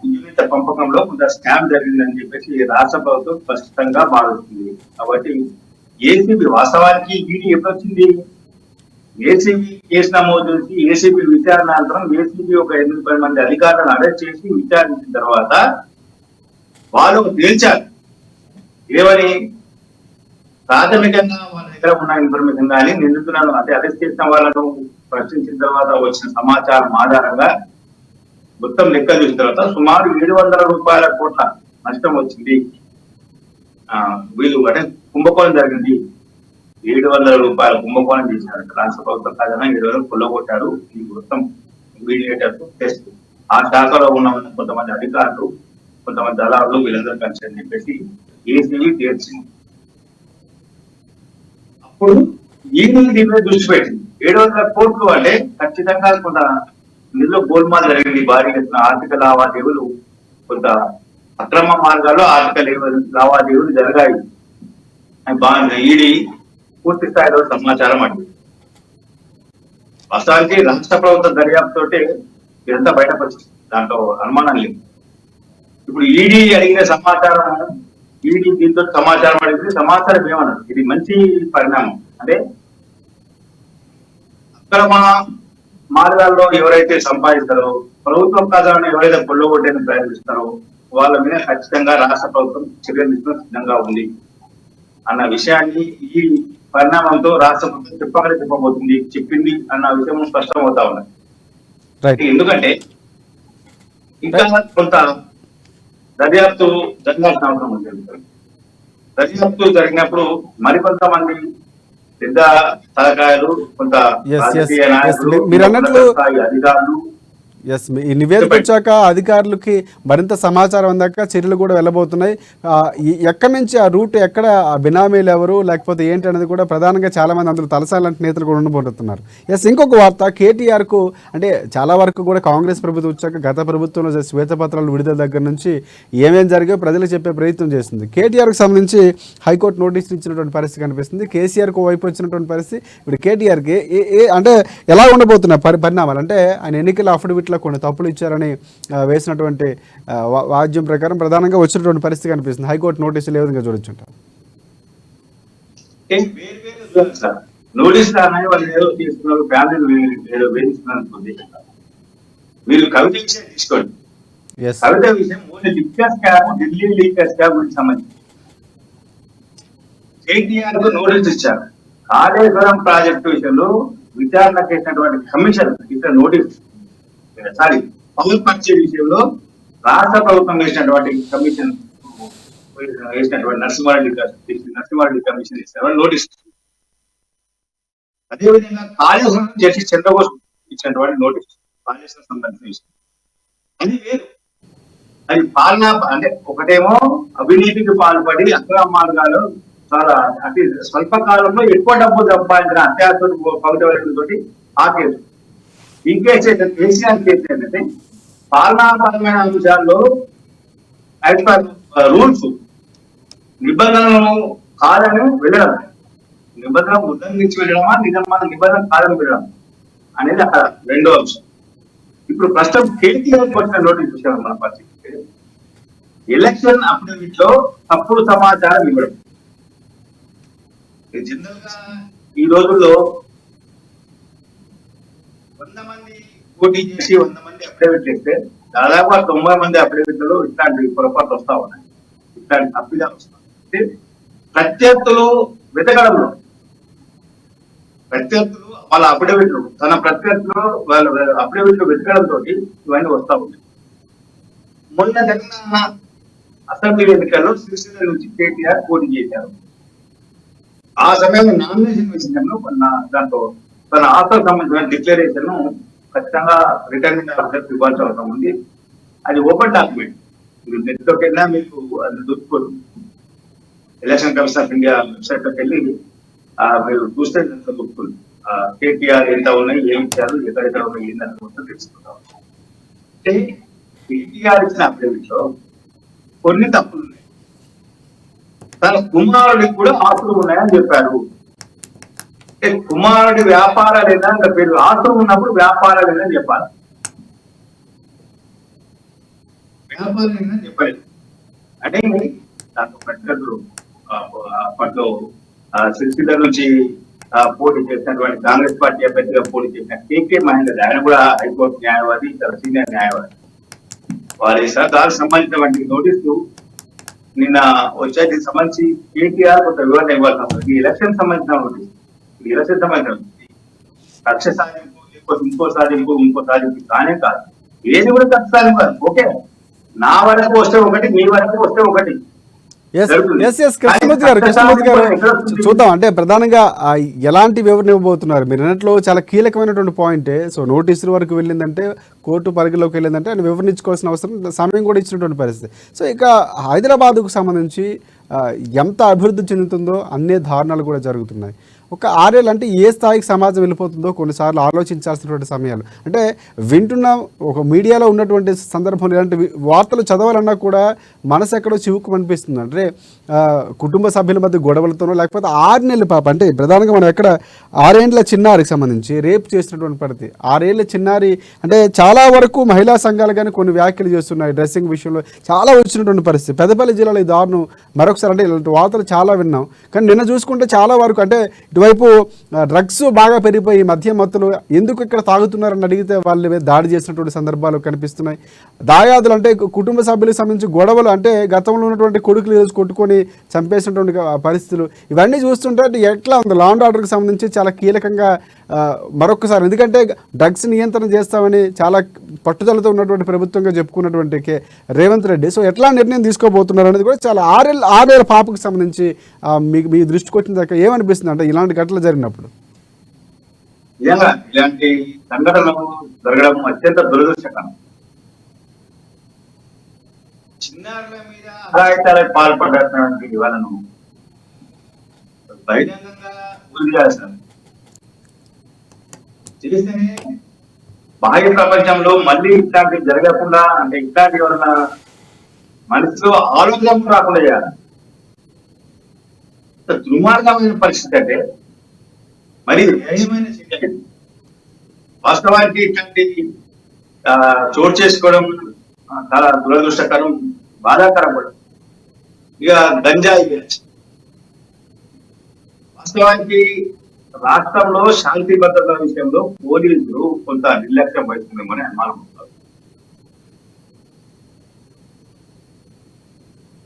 Speaker 2: యూనిట్ పంపకంలో కొంత స్కామ్ జరిగిందని చెప్పేసి రాష్ట్ర ప్రభుత్వం స్పష్టంగా భావిస్తుంది. కాబట్టి ఏసీబీ వాస్తవానికి ఈడీ ఎప్పుడు వచ్చింది? ఏసీబీ కేసు నమోదు చేసి ఏసీబీ విచారణ అనంతరం ఏసీబీ ఒక 8-10 మంది అధికారులను అరెస్ట్ చేసి విచారించిన తర్వాత వాళ్ళు తేల్చారు ఏమని. ప్రాథమికంగా వాళ్ళ దగ్గర ఉన్న ఇన్ఫర్మేషన్ కానీ నిందితులను అంటే అరెస్ట్ చేసిన వాళ్ళను ప్రశ్నించిన తర్వాత వచ్చిన సమాచారం ఆధారంగా మొత్తం లెక్క చూసిన తర్వాత సుమారు 700 కోట్ల నష్టం వచ్చింది. వీళ్ళు అంటే కుంభకోణం జరిగింది. 700 కుంభకోణం చేశారు. రాష్ట్ర ప్రభుత్వం ఖజానా 700 కొల్లగొట్టారు. ఈ మొత్తం మీడియేటర్స్ టెస్ట్ ఆ శాఖలో ఉన్న కొంతమంది అధికారులు, కొంతమంది దళారులు వీళ్ళందరూ కలిసి అని చెప్పేసి ఏసీబీ తేల్చింది. అప్పుడు ఈడీ దీని మీద దృష్టి పెట్టింది. 700 కోట్లు అంటే ఖచ్చితంగా కొంత నిధులు గోల్మాల్ జరిగింది. భారీ ఎత్తున ఆర్థిక లావాదేవీలు, కొంత అక్రమ మార్గాల్లో ఆర్థిక లావాదేవీలు జరిగాయి. ఈడీ పూర్తి స్థాయిలో సమాచారం అండి. వాస్తవానికి రాష్ట్ర ప్రభుత్వ దర్యాప్తుతోటే ఇదంతా బయటపరిచింది, దాంట్లో అనుమానం లేదు. ఇప్పుడు ఈడీ అడిగిన సమాచారం, ఈడీ దీంతో సమాచారం అడిగింది. సమాచారం ఏమన్నారు? ఇది మంచి పరిణామం. అంటే అక్రమ మార్గాల్లో ఎవరైతే సంపాదిస్తారో, ప్రభుత్వం ఖజానాను ఎవరైతే కొల్లగొట్టేందుకు ప్రయత్నిస్తారో వాళ్ళ మీద ఖచ్చితంగా రాష్ట్ర ప్రభుత్వం చర్యలు తీసుకుని సిద్ధంగా ఉంది అన్న విషయాన్ని ఈ పరిణామంతో రాష్ట్ర ప్రభుత్వం చెప్పబోతుంది, చెప్పింది అన్న విషయం స్పష్టం అవుతా ఉన్నది. ఎందుకంటే ఇంకా కొంత దర్యాప్తు జరగాల్సిన అవసరం ఉంది. దర్యాప్తు జరిగినప్పుడు మరికొంతమంది పెద్ద సలహాలు, కొంత
Speaker 1: మీరు అన్నట్లు
Speaker 2: అధికారులు
Speaker 1: ఈ నివేదిక వచ్చాక అధికారులకి మరింత సమాచారం అందాక చర్యలు కూడా వెళ్ళబోతున్నాయి. ఎక్కడి నుంచి ఆ రూట్ ఎక్కడ, ఆ బినామీలు ఎవరు లేకపోతే ఏంటి అనేది కూడా ప్రధానంగా చాలామంది అందులో తలసాలంటి నేతలు కూడా ఉండబోతున్నారు. ఇంకొక వార్త, కేటీఆర్కు అంటే చాలా వరకు కూడా కాంగ్రెస్ ప్రభుత్వం వచ్చాక గత ప్రభుత్వంలో శ్వేతపత్రాలు విడుదల దగ్గర నుంచి ఏమేం జరిగాయో ప్రజలకు చెప్పే ప్రయత్నం చేస్తుంది. కేటీఆర్కి సంబంధించి హైకోర్టు నోటీసులు ఇచ్చినటువంటి పరిస్థితి కనిపిస్తుంది. కేసీఆర్కు వైపు వచ్చినటువంటి పరిస్థితి. ఇప్పుడు కేటీఆర్కి అంటే ఎలా ఉండబోతున్నాయి పరిణామాలు? అంటే ఆయన ఎన్నికల అఫిడవిట్లో కొన్ని తప్పులు ఇచ్చారని వేసినటువంటి వాద్యం ప్రకారం ప్రధానంగా వచ్చినటువంటి పరిస్థితి కనిపిస్తుంది. హైకోర్టు నోటీసులు ఏ విధంగా చూడొచ్చు అంటారు?
Speaker 2: మీరు కవిత విషయం తీసుకోండి. కవిత విషయం ఢిల్లీ లీకర్ స్కామ్ గురించి సంబంధించి కేటీఆర్ కు నోటీస్ ఇచ్చారు. కాళేశ్వరం ప్రాజెక్టు విషయంలో విచారణ చేసినటువంటి కమిషన్ ఇక్కడ నోటీస్, సారీ పవర్ పర్చేజ్ విషయంలో రాష్ట్ర ప్రభుత్వం వేసినటువంటి కమిషన్ వేసినటువంటి నరసింహారెడ్డి కమిషన్ ఇచ్చిన నోటీస్ అదేవిధంగా కాళేశ్వరం జస్టిస్ చంద్రబోస్ ఇచ్చినటువంటి నోటీస్ కాళేశ్వరం సంబంధించిన విషయం అది వేరు. అది పాలన అంటే ఒకటేమో అవినీతికి పాల్పడి అక్రమ మార్గాలు చాలా అతి స్వల్ప కాలంలో ఎక్కువ డబ్బు సంపాదించిన అత్యాస పౌరతోటి ఆ కేసు. ఈ కేసు ఏంటంటే కేసీఆర్ కేసు ఏంటంటే పాలనాపరమైన అంశాల్లో రూల్స్ నిబంధనలు కాదని వెళ్ళడం, నిబంధన ఉల్లంఘించి వెళ్ళడమా నిబంధన కాదని వెళ్ళడం అనేది అక్కడ రెండో అంశం. ఇప్పుడు ప్రస్తుతం కేటీఆర్ వచ్చిన నోటీస్ చూసాము మన పరిస్థితి. ఎలక్షన్ అఫిడవిట్ లో తప్పుడు సమాచారం ఇవ్వడం. జనరల్ గా ఈ రోజుల్లో 100 మంది పోటీ చేసి 100 మంది అఫిడవిట్ చేస్తే దాదాపు 90 మంది అఫిడవిట్లలో ఇట్లాంటి పొరపాట్లు వస్తా ఉన్నాయి, ఇట్లాంటి తప్పిదాలు వస్తాయి. ప్రత్యర్థులు వెతకడంలో ప్రత్యర్థులు వాళ్ళ అఫిడవిట్లు తన ప్రత్యర్థులు వాళ్ళ అఫిడవిట్లు వెతకడంతో ఇవన్నీ వస్తా ఉన్నాయి. మొన్న తెలంగాణ అసెంబ్లీ ఎన్నికల్లో సిరిసిల్ల నుంచి కేటీఆర్ పోటీ చేశారు. ఆ సమయంలో నామినేషన్ విషయంలో దాంట్లో తన ఆఫర్ సంబంధించిన డిక్లరేషన్ ఖచ్చితంగా రిటర్నింగ్ ఆఫీసర్ ఇవ్వాల్సిన అవసరం ఉంది. అది ఓపెన్ డాక్యుమెంట్, మీరు నెట్లోకి వెళ్ళినా మీకు అది దొరుకుతుంది. Election commission of India website లోకి వెళ్ళి మీరు చూస్తే దొరుకుతుంది. కేటీఆర్ ఎంత ఉన్నాయి, ఏమి ఇచ్చారు, ఎక్కడెక్కడ ఉన్నాయి, ఏంటంటే మొత్తం తెలుసుకుంటాం. అంటే కేటీఆర్ ఇచ్చిన అఫిడవిట్ లో కొన్ని తప్పులు ఉన్నాయి. తన కుమారుడికి కూడా ఆస్తులు ఉన్నాయని చెప్పారు. అంటే కుమారుడి వ్యాపారాలు ఏంటంటే పేరు ఆస్తులు ఉన్నప్పుడు వ్యాపారాలు ఏంటని చెప్పాలి, వ్యాపారం ఏంటని చెప్పలేదు. అంటే దాంట్లో ప్రత్యర్థులు అప్పట్లో సిరిసిల్ల నుంచి పోటీ చేసినటువంటి కాంగ్రెస్ పార్టీ అభ్యర్థిగా పోటీ చేసిన కేకే మహేందర్, ఆయన కూడా హైకోర్టు న్యాయవాది, సీనియర్ న్యాయవాది. వారి దానికి సంబంధించినటువంటి నోటీసులు నిన్న వచ్చే దీనికి సంబంధించి కేటీఆర్ కొంత వివరణ ఇవ్వాల్సిన అవసరం. ఈ ఎలక్షన్ సంబంధించిన నోటీస్, ఈ ఎలక్షన్ సంబంధించిన కక్ష సాధింపు, లేకపోతే ఇంకో సాధింపు కానే కాదు. ఏది కూడా కక్ష సాధింపు. ఓకే, నా వరకు వస్తే ఒకటి, మీ వరకు వస్తే ఒకటి.
Speaker 1: కృష్ణమూర్తి గారు చూద్దాం. అంటే ప్రధానంగా ఎలాంటి వివరణ ఇవ్వబోతున్నారు మీరు అన్నట్లు? చాలా కీలకమైనటువంటి పాయింటే. సో నోటీసుల వరకు వెళ్ళిందంటే, కోర్టు పరిధిలోకి వెళ్ళిందంటే ఆయన వివరించుకోవాల్సిన అవసరం, సమయం కూడా ఇచ్చినటువంటి పరిస్థితి. సో ఇక హైదరాబాద్కు సంబంధించి ఎంత అభివృద్ధి చెందుతుందో అన్ని దారుణాలు కూడా జరుగుతున్నాయి. ఒక 6 ఏళ్ళు అంటే ఏ స్థాయికి సమాజం వెళ్ళిపోతుందో కొన్నిసార్లు ఆలోచించాల్సినటువంటి సమయాలు. అంటే వింటున్నాం, ఒక మీడియాలో ఉన్నటువంటి సందర్భంలో ఇలాంటి వార్తలు చదవాలన్నా కూడా మనసు ఎక్కడో చివుకు అనిపిస్తుంది. అంటే కుటుంబ సభ్యుల మధ్య గొడవలతోనో, లేకపోతే 6 నెలల పాప, అంటే ప్రధానంగా మనం ఎక్కడ 6 ఏళ్ల చిన్నారికి సంబంధించి రేపు చేసినటువంటి పరిస్థితి. 6 ఏళ్ల చిన్నారి అంటే చాలా వరకు మహిళా సంఘాలు కానీ కొన్ని వ్యాఖ్యలు చేస్తున్నాయి డ్రెస్సింగ్ విషయంలో, చాలా వచ్చినటువంటి పరిస్థితి. పెద్దపల్లి జిల్లాలో ఈ దారుణం మరొకసారి. అంటే ఇలాంటి వార్తలు చాలా విన్నాం, కానీ నిన్న చూసుకుంటే చాలా వరకు అంటే ఇటువైపు డ్రగ్స్ బాగా పెరిగిపోయి మద్యం మత్తులు ఎందుకు ఇక్కడ తాగుతున్నారని అడిగితే వాళ్ళు దాడి చేసినటువంటి సందర్భాలు కనిపిస్తున్నాయి. దాయాదులు అంటే కుటుంబ సభ్యులకు సంబంధించి గొడవలు, అంటే గతంలో ఉన్నటువంటి కొడుకులు ఈరోజు కొట్టుకొని చంపేసినటువంటి పరిస్థితులు, ఇవన్నీ చూస్తుంటే ఎట్లా ఉంది లా అండ్ ఆర్డర్కి సంబంధించి చాలా కీలకంగా మరొకసారి. ఎందుకంటే డ్రగ్స్ నియంత్రణ చేస్తామని చాలా పట్టుదలతో ఉన్నటువంటి ప్రభుత్వంగా చెప్పుకున్నటువంటి రేవంత్ రెడ్డి సో ఎట్లా నిర్ణయం తీసుకోబోతున్నారు అనేది కూడా చాలా 6 ఏళ్ల పాపకు సంబంధించి మీకు మీ దృష్టికి వచ్చిన దాకా ఏమనిపిస్తుంది అంటే ఇలాంటి ఘటనలు జరిగినప్పుడు?
Speaker 2: ఇలాంటి సంఘటనలు జరగడం అత్యంత దురదృష్టకరం. చిన్నారుల మీద అఘాయిత్యాలకు పాల్పడినటువంటి వాళ్ళను బహిరంగంగా గురి చేస్తారు. చేస్తేనే బాహ్య ప్రపంచంలో మళ్ళీ ఇట్లాంటివి జరగకుండా, అంటే ఇట్లాంటి ఎవరైనా మనసులో ఆలోచన రాకుండా చేయాలి. దుర్మార్గమైన పరిస్థితి అంటే మరి న్యాయమైన శిక్ష. వాస్తవానికి ఇట్లాంటి చోటు చేసుకోవడం చాలా దురదృష్టకరం, బాధాకరం కూడా. ఇక గంజాయి వాస్తవానికి రాష్ట్రంలో శాంతి భద్రత విషయంలో పోలీసులు కొంత నిర్లక్ష్యం వహిస్తుందేమని అనుమానం వస్తారు.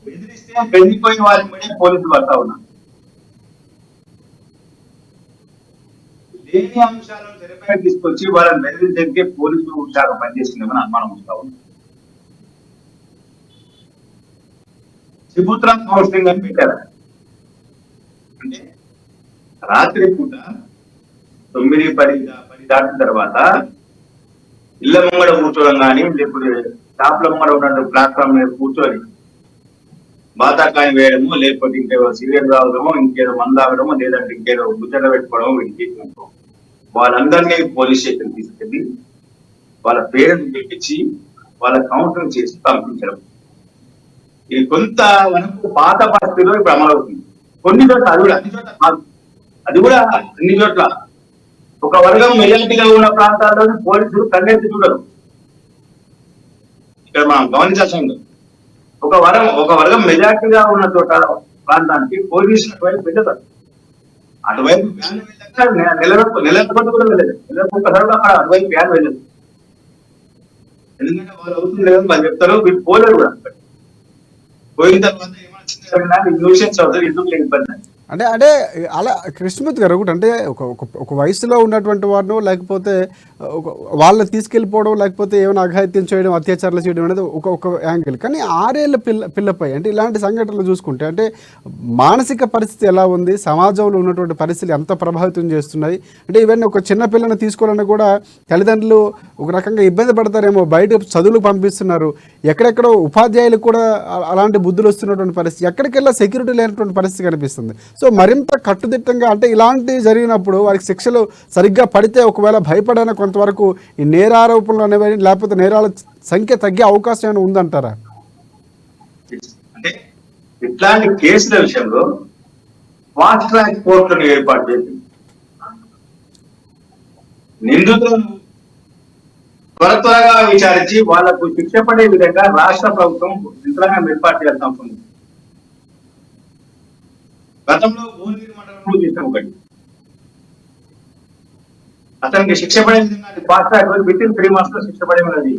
Speaker 2: బెదిరిస్తే బెదిరిపోయిన వారి మీద పోలీసులు పడతా ఉన్నారు. లేని అంశాలను తెరపై తీసుకొచ్చి వాళ్ళని బెదిరించే పోలీసులు శాఖ పనిచేస్తుందేమని అనుమానం వస్తా ఉంది. చిబుత్రం కౌన్సిలింగ్ అని పెట్టారు. అంటే రాత్రి పూట 9, 10 దాటిన తర్వాత ఇళ్ల ముంగడ కూర్చోవడం కానీ, లేకపోతే షాప్ల ముంగడ ఉన్న ప్లాట్ఫామ్ మీద కూర్చొని బాతాకాయం వేయడము, లేకపోతే ఇంకేదో సీరియల్ తాగడమో, ఇంకేదో మందు తాగడమో, లేదంటే ఇంకేదో ముచ్చట పెట్టుకోవడమో వీటికి వాళ్ళందరినీ పోలీస్ స్టేషన్ తీసుకెళ్లి వాళ్ళ పేరెంట్స్ పిలిపించి వాళ్ళ కౌన్సిలింగ్ చేసి పంపించడం. ఇది కొంత వరకు పాత పరిస్థితిలో ఇప్పుడు అమలవుతుంది. కొన్ని చోట్ల అది కూడా, అన్ని చోట్ల కాదు, అది కూడా అన్ని చోట్ల ఒక వర్గం మెజారిటీగా ఉన్న ప్రాంతాల్లోనే పోలీసులు కన్నెత్తి చూడరు. ఇక్కడ మనం గమనించాల్సింది, ఒక వర్గం మెజారిటీగా ఉన్న చోట ప్రాంతానికి పోలీసులు అటువైపు వెళ్ళదు. అటువైపు వ్యాన్ వెళ్ళాక నెలకొద్ది కూడా వెళ్ళలేదు, ఒక్కసారి అక్కడ అటువైపు వ్యాన్ వెళ్ళదు. ఎందుకంటే వాళ్ళు అవుతుంది లేదని వాళ్ళు చెప్తారు, వీళ్ళు పోలేరు కూడా. పోయిన తర్వాత ఏమైనా చిన్న న్యూసెన్స్ అవుతుంది, ఎందుకు లేని ఇబ్బంది.
Speaker 1: అంటే అలా కృష్ణమూర్తి గారు ఒకటి అంటే ఒక వయసులో ఉన్నటువంటి వారిను, లేకపోతే వాళ్ళని తీసుకెళ్ళిపోవడం, లేకపోతే ఏమైనా అఘాయిత్యం చేయడం, అత్యాచారాలు చేయడం అనేది ఒక యాంగిల్. కానీ 6 ఏళ్ల పిల్లపై అంటే ఇలాంటి సంఘటనలు చూసుకుంటే అంటే మానసిక పరిస్థితి ఎలా ఉంది, సమాజంలో ఉన్నటువంటి పరిస్థితులు ఎంత ప్రభావితం చేస్తున్నాయి అంటే ఇవన్నీ ఒక చిన్న పిల్లని తీసుకోవాలని కూడా తల్లిదండ్రులు ఒక రకంగా ఇబ్బంది పడతారేమో. బయట చదువులకు పంపిస్తున్నారు, ఎక్కడెక్కడో ఉపాధ్యాయులకు కూడా అలాంటి బుద్ధులు వస్తున్నటువంటి పరిస్థితి, ఎక్కడికెళ్ళా సెక్యూరిటీ లేనటువంటి పరిస్థితి కనిపిస్తుంది. సో మరింత కట్టుదిట్టంగా అంటే ఇలాంటివి జరిగినప్పుడు వారికి శిక్షలు సరిగ్గా పడితే ఒకవేళ భయపడైనా కొంతవరకు ఈ నేరారోపణలు అనేవి లేకపోతే నేరాల సంఖ్య తగ్గే అవకాశం ఏమైనా ఉందంటారా?
Speaker 2: అంటే ఇట్లాంటి కేసుల విషయంలో ఫాస్ట్ ట్రాక్ కోర్టులను ఏర్పాటు చేసింది. నిందితులను త్వరగా విచారించి వాళ్లకు శిక్ష పడే విధంగా రాష్ట్ర ప్రభుత్వం యంత్రాంగం ఏర్పాటు చేయాల్సిన అవసరం ఉంది. గతంలో భువనగిరి మండలంలో చేసిన ఒకటి అతనికి శిక్ష పడే విధంగా fast track with in 3 months లో శిక్ష పడేది.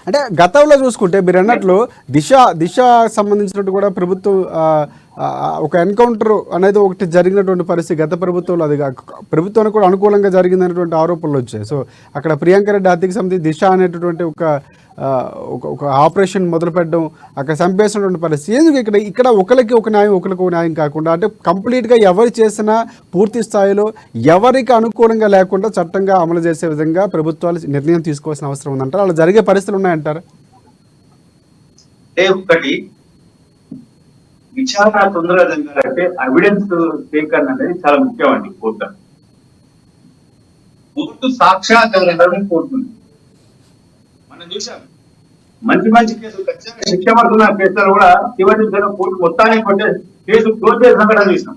Speaker 1: అంటే గతంలో చూసుకుంటే మీరు అన్నట్లు దిశ సంబంధించినట్టు కూడా ప్రభుత్వం ఒక ఎన్కౌంటర్ అనేది ఒకటి జరిగినటువంటి పరిస్థితి గత ప్రభుత్వంలో, అది ప్రభుత్వానికి కూడా అనుకూలంగా జరిగిందనేటువంటి ఆరోపణలు వచ్చాయి. సో అక్కడ ప్రియాంక రెడ్డి హత్యకి సంబంధించి దిశ అనేటటువంటి ఒక ఆపరేషన్ మొదలుపెట్టడం, అక్కడ చంపేసినటువంటి పరిస్థితి. ఎందుకు ఇక్కడ ఒకరికి ఒక న్యాయం ఒకరికి ఒక న్యాయం కాకుండా అంటే కంప్లీట్గా ఎవరు చేసినా పూర్తి స్థాయిలో ఎవరికి అనుకూలంగా లేకుండా చట్టంగా అమలు చేసే విధంగా ప్రభుత్వాలు నిర్ణయం తీసుకోవాల్సిన అవసరం ఉందంటారు. అలా జరిగే పరిస్థితులు ఉన్నాయంటారు?
Speaker 2: ఒకటి విచారణ తొందరగా జరగాలంటే ఎవిడెన్స్ సేకరణ అనేది చాలా ముఖ్యం అండి. కోర్టు సాక్ష్యాధారాలను కోరుతుంది. మనం చూసాం మంచి కేసులు ఖచ్చితంగా శిక్ష పడుతున్న కేసులు కూడా చివరి కోర్టు మొత్తానికి కొట్టే కేసు క్లోజ్ చేసిన సంఘటన చూసాం.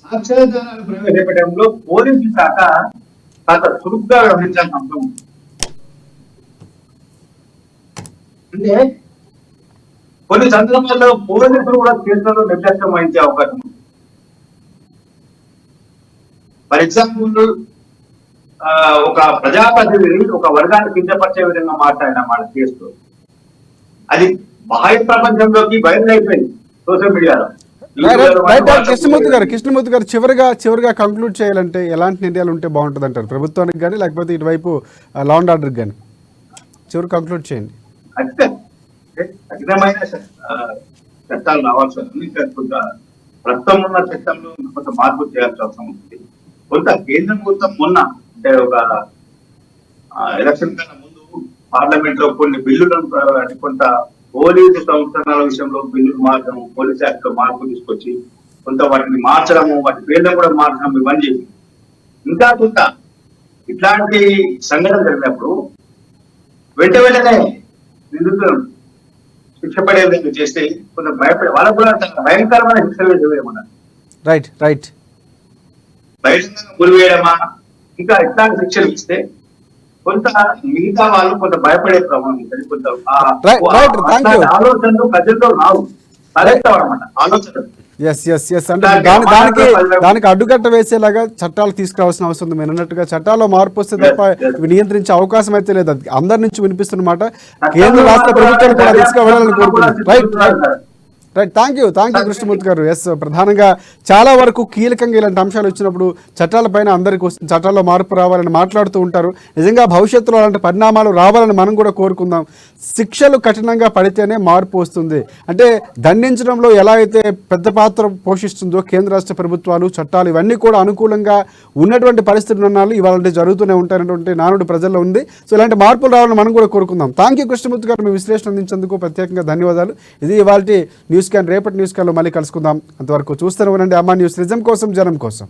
Speaker 2: సాక్ష్యాధారాలు ప్రవేశపెట్టడంలో పోలీసు శాఖ కాస్త చురుగ్గా వ్యవహరించాల్సిన అవసరం ఉంది. అంటే కొన్ని సందర్భాల్లో పోలీసులు కూడా కేసులలో నిర్లక్ష్యం వహించే అవకాశం ఉంది. ఫర్ ఎగ్జాంపుల్ ఒక ప్రజాప్రతినిధి ఒక వర్గాన్ని కించపరిచే విధంగా మాట్లాడిన వాళ్ళ కేసులో అది బాహ్య ప్రపంచంలోకి వైరల్ అయిపోయింది సోషల్ మీడియాలో.
Speaker 1: కృష్ణమూర్తి గారు చివరిగా కంక్లూడ్ చేయాలంటే ఎలాంటి నిర్ణయాలు ఉంటే బాగుంటుంది అంటారు ప్రభుత్వానికి కానీ లేకపోతే ఇటువైపు లా అండ్ ఆర్డర్ కానీ? చివరి కంక్లూడ్ చేయండి.
Speaker 2: కఠినమైన చట్టాలు రావాల్సి వస్తుంది. కొంత ప్రస్తుతం ఉన్న చట్టంలో కొంత మార్పు చేయాల్సిన అవసరం ఉంటుంది. కొంత కేంద్ర ప్రభుత్వం మొన్న అంటే ఒక ఎలక్షన్ కన్నా ముందు పార్లమెంట్ లో కొన్ని బిల్లులను కొంత పోలీసు సంస్కరణల విషయంలో బిల్లులు మార్చడం, పోలీస్ యాక్ట్ లో మార్పు తీసుకొచ్చి కొంత వాటిని మార్చడము, వాటి పేర్లను కూడా మార్చడం ఇవన్నీ చేసి ఇంకా కొంత ఇట్లాంటి సంఘటన జరిగినప్పుడు వెంటనే నిందితులను శిక్ష పడే విధంగా చేస్తే కొంత భయపడే వాళ్ళకు కూడా భయంకరమైన శిక్షలు వేయమన్నారు.
Speaker 1: రైట్
Speaker 2: బహిరంగంగా గురివేయడమా ఇంకా ఇట్లాంటి శిక్షలు ఇస్తే కొంత మిగతా వాళ్ళు కొంత భయపడే ప్రమాణం ఉంటుంది. కొంత ఆలోచనలు ప్రజల్లో రావు అనమాట ఆలోచనలు.
Speaker 1: అంటే దానికి అడ్డుకట్ట వేసేలాగా చట్టాలు తీసుకురావాల్సిన అవసరం ఉంది. మీరు అన్నట్టుగా చట్టాల్లో మార్పు వస్తే తప్ప ఇవి నియంత్రించే అవకాశం అయితే లేదు. అందరి నుంచి వినిపిస్తున్నమాట కేంద్ర రాష్ట్ర ప్రభుత్వాలు కూడా తీసుకువెళ్ళాలని కోరుకుంటున్నారు. రైట్, థ్యాంక్ యూ కృష్ణమూర్తి గారు. ఎస్, ప్రధానంగా చాలా వరకు కీలకంగా ఇలాంటి అంశాలు వచ్చినప్పుడు చట్టాలపైన అందరికీ వస్తుంది, చట్టాల్లో మార్పు రావాలని మాట్లాడుతూ ఉంటారు. నిజంగా భవిష్యత్తులో అలాంటి పరిణామాలు రావాలని మనం కూడా కోరుకుందాం. శిక్షలు కఠినంగా పడితేనే మార్పు వస్తుంది. అంటే దండించడంలో ఎలా అయితే పెద్ద పాత్ర పోషిస్తుందో కేంద్ర రాష్ట్ర ప్రభుత్వాలు, చట్టాలు ఇవన్నీ కూడా అనుకూలంగా ఉన్నటువంటి పరిస్థితులు ఉన్నాలు ఇవాళ జరుగుతూనే ఉంటాయనేటువంటి నానుడు ప్రజల్లో ఉంది. సో ఇలాంటి మార్పులు రావాలని మనం కూడా కోరుకుందాం. థ్యాంక్ యూ కృష్ణమూర్తి గారు, మీ విశ్లేషణ అందించేందుకు ప్రత్యేకంగా ధన్యవాదాలు. ఇది ఇవాళ న్యూస్ క్యాన్. రేపటి న్యూస్ క్యాన్లో మళ్ళీ కలుసుకుందాం. అంతవరకు చూస్తూనే ఉండండి అమ్మా న్యూస్, నిజం కోసం జనం కోసం.